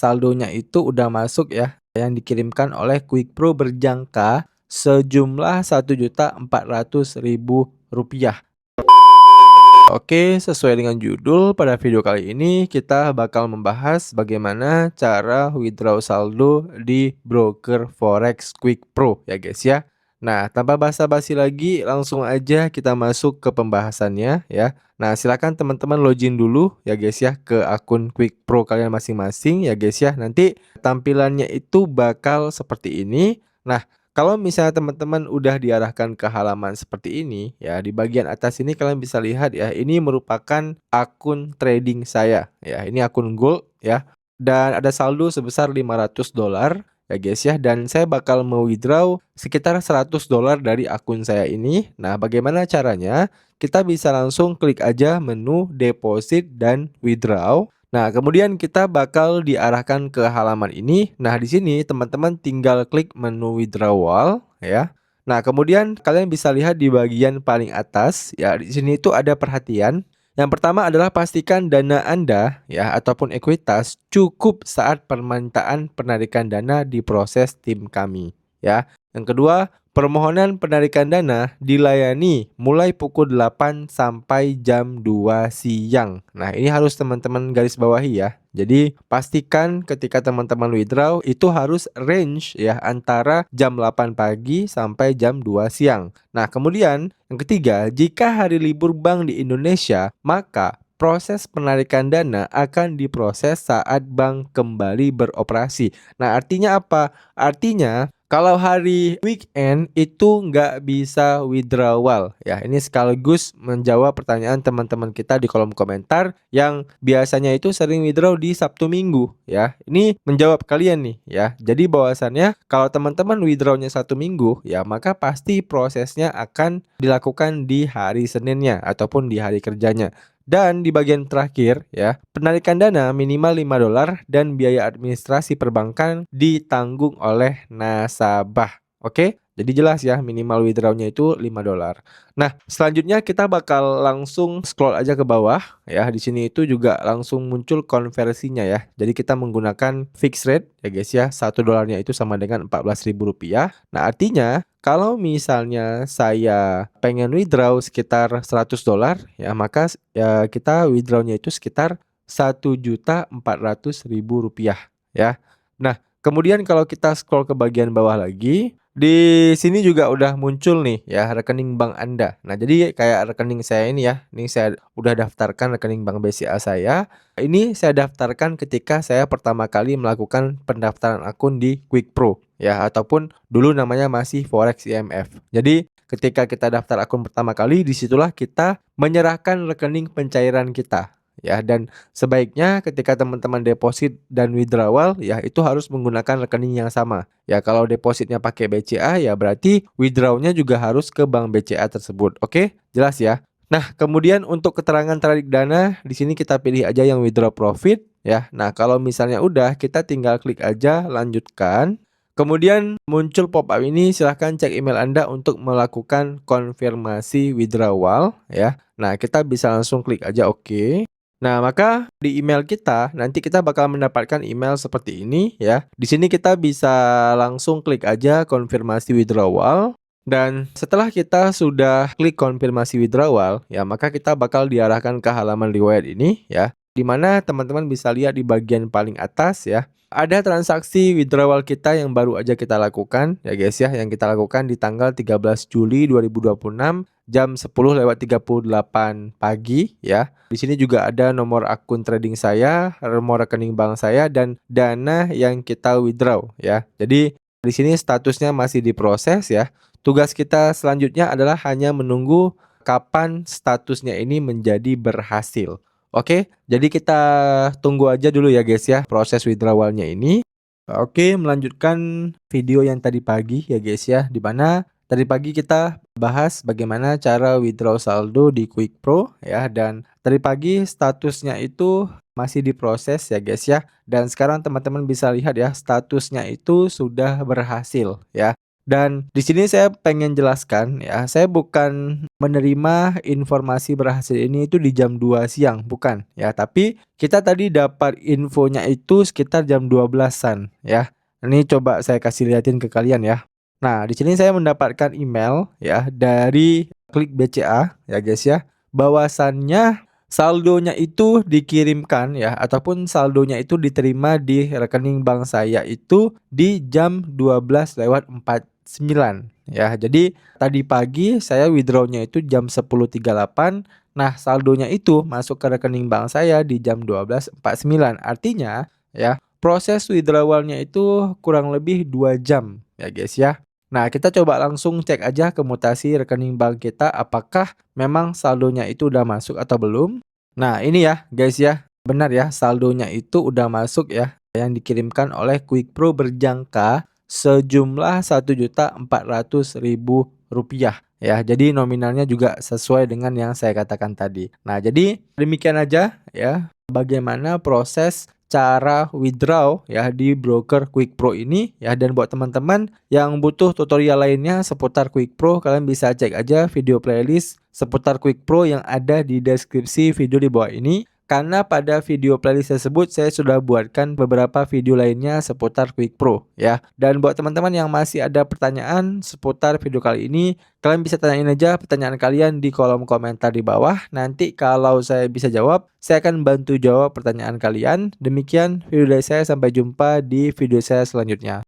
saldonya itu udah masuk ya, yang dikirimkan oleh QuickPro berjangka sejumlah Rp1.400.000. Oke, sesuai dengan judul, pada video kali ini kita bakal membahas bagaimana cara withdraw saldo di broker forex QuickPro ya guys ya. Nah, tanpa basa-basi lagi, langsung aja kita masuk ke pembahasannya ya. Nah, silakan teman-teman login dulu ya guys ya ke akun QuickPro kalian masing-masing ya guys ya. Nanti tampilannya itu bakal seperti ini. Nah, kalau misalnya teman-teman udah diarahkan ke halaman seperti ini, ya di bagian atas ini kalian bisa lihat ya, ini merupakan akun trading saya, ya ini akun gold ya, dan ada saldo sebesar $500 ya guys ya, dan saya bakal mau withdraw sekitar $100 dari akun saya ini. Nah, bagaimana caranya? Kita bisa langsung klik aja menu deposit dan withdraw. Nah, kemudian kita bakal diarahkan ke halaman ini. Nah, di sini teman-teman tinggal klik menu withdrawal ya. Nah, kemudian kalian bisa lihat di bagian paling atas ya, di sini itu ada perhatian. Yang pertama adalah pastikan dana Anda ya ataupun ekuitas cukup saat permintaan penarikan dana diproses tim kami ya. Yang kedua, permohonan penarikan dana dilayani mulai pukul 8 sampai jam 2 siang. Nah, ini harus teman-teman garis bawahi ya. Jadi, pastikan ketika teman-teman withdraw itu harus range ya antara jam 8 pagi sampai jam 2 siang. Nah, kemudian yang ketiga, jika hari libur bank di Indonesia, maka proses penarikan dana akan diproses saat bank kembali beroperasi. Nah, artinya apa? Artinya kalau hari weekend itu nggak bisa withdrawal ya. Ini sekaligus menjawab pertanyaan teman-teman kita di kolom komentar yang biasanya itu sering withdraw di Sabtu Minggu ya. Ini menjawab kalian nih ya. Jadi bahwasannya kalau teman-teman withdrawnya Sabtu Minggu ya, maka pasti prosesnya akan dilakukan di hari Seninnya ataupun di hari kerjanya. Dan di bagian terakhir ya, penarikan dana minimal $5 dan biaya administrasi perbankan ditanggung oleh nasabah. Oke? Jadi jelas ya, minimal withdrawnya itu $5. Nah, selanjutnya kita bakal langsung scroll aja ke bawah ya. Di sini itu juga langsung muncul konversinya ya. Jadi kita menggunakan fixed rate ya guys ya. $1 itu sama dengan Rp14.000. Nah, artinya kalau misalnya saya pengen withdraw sekitar $100 ya, maka ya kita withdrawnya itu sekitar Rp1.400.000 ya. Nah, kemudian kalau kita scroll ke bagian bawah lagi, di sini juga udah muncul nih ya rekening bank Anda. Nah, jadi kayak rekening saya ini ya. Ini saya udah daftarkan rekening bank BCA saya. Ini saya daftarkan ketika saya pertama kali melakukan pendaftaran akun di QuickPro ya, ataupun dulu namanya masih Forex IMF. Jadi ketika kita daftar akun pertama kali, disitulah kita menyerahkan rekening pencairan kita ya, dan sebaiknya ketika teman-teman deposit dan withdrawal ya itu harus menggunakan rekening yang sama. Ya, kalau depositnya pakai BCA ya berarti withdrawnya juga harus ke bank BCA tersebut. Oke, jelas ya. Nah, kemudian untuk keterangan tarik dana di sini kita pilih aja yang withdraw profit ya. Nah, kalau misalnya udah, kita tinggal klik aja lanjutkan. Kemudian muncul pop-up ini, silahkan cek email Anda untuk melakukan konfirmasi withdrawal ya. Nah, kita bisa langsung klik aja oke. Nah, maka di email kita nanti kita bakal mendapatkan email seperti ini ya. Di sini kita bisa langsung klik aja konfirmasi withdrawal, dan setelah kita sudah klik konfirmasi withdrawal ya, maka kita bakal diarahkan ke halaman riwayat ini ya. Di mana teman-teman bisa lihat di bagian paling atas ya, ada transaksi withdrawal kita yang baru aja kita lakukan ya guys ya, yang kita lakukan di tanggal 13 Juli 2026 jam 10:38 pagi ya. Di sini juga ada nomor akun trading saya, nomor rekening bank saya, dan dana yang kita withdraw ya. Jadi di sini statusnya masih diproses ya. Tugas kita selanjutnya adalah hanya menunggu kapan statusnya ini menjadi berhasil. Oke, jadi kita tunggu aja dulu ya guys ya proses withdrawalnya ini. Oke, melanjutkan video yang tadi pagi ya guys ya, di mana tadi pagi kita bahas bagaimana cara withdraw saldo di QuickPro ya, dan tadi pagi statusnya itu masih diproses ya guys ya, dan sekarang teman-teman bisa lihat ya statusnya itu sudah berhasil ya. Dan di sini saya pengen jelaskan ya, saya bukan menerima informasi berhasil ini itu di jam 2 siang, bukan ya. Tapi kita tadi dapat infonya itu sekitar jam 12-an ya. Ini coba saya kasih liatin ke kalian ya. Nah, di sini saya mendapatkan email ya dari Klik BCA ya guys ya, bahwasannya saldonya itu dikirimkan ya, ataupun saldonya itu diterima di rekening bank saya itu di jam 12:49 ya. Jadi tadi pagi saya withdraw-nya itu jam 10.38. Nah, saldonya itu masuk ke rekening bank saya di jam 12:49. Artinya ya, proses withdrawal-nya itu kurang lebih 2 jam ya guys ya. Nah, kita coba langsung cek aja ke mutasi rekening bank kita apakah memang saldonya itu udah masuk atau belum. Nah, ini ya guys ya, benar ya saldonya itu udah masuk ya, yang dikirimkan oleh Quickpro berjangka sejumlah Rp1.400.000 ya. Jadi nominalnya juga sesuai dengan yang saya katakan tadi. Nah, jadi demikian aja ya bagaimana proses cara withdraw ya di broker Quickpro ini ya. Dan buat teman-teman yang butuh tutorial lainnya seputar Quickpro, kalian bisa cek aja video playlist seputar Quickpro yang ada di deskripsi video di bawah ini. Karena pada video playlist tersebut saya sudah buatkan beberapa video lainnya seputar Quickpro ya. Dan buat teman-teman yang masih ada pertanyaan seputar video kali ini, kalian bisa tanyain aja pertanyaan kalian di kolom komentar di bawah. Nanti kalau saya bisa jawab, saya akan bantu jawab pertanyaan kalian. Demikian video dari saya, sampai jumpa di video saya selanjutnya.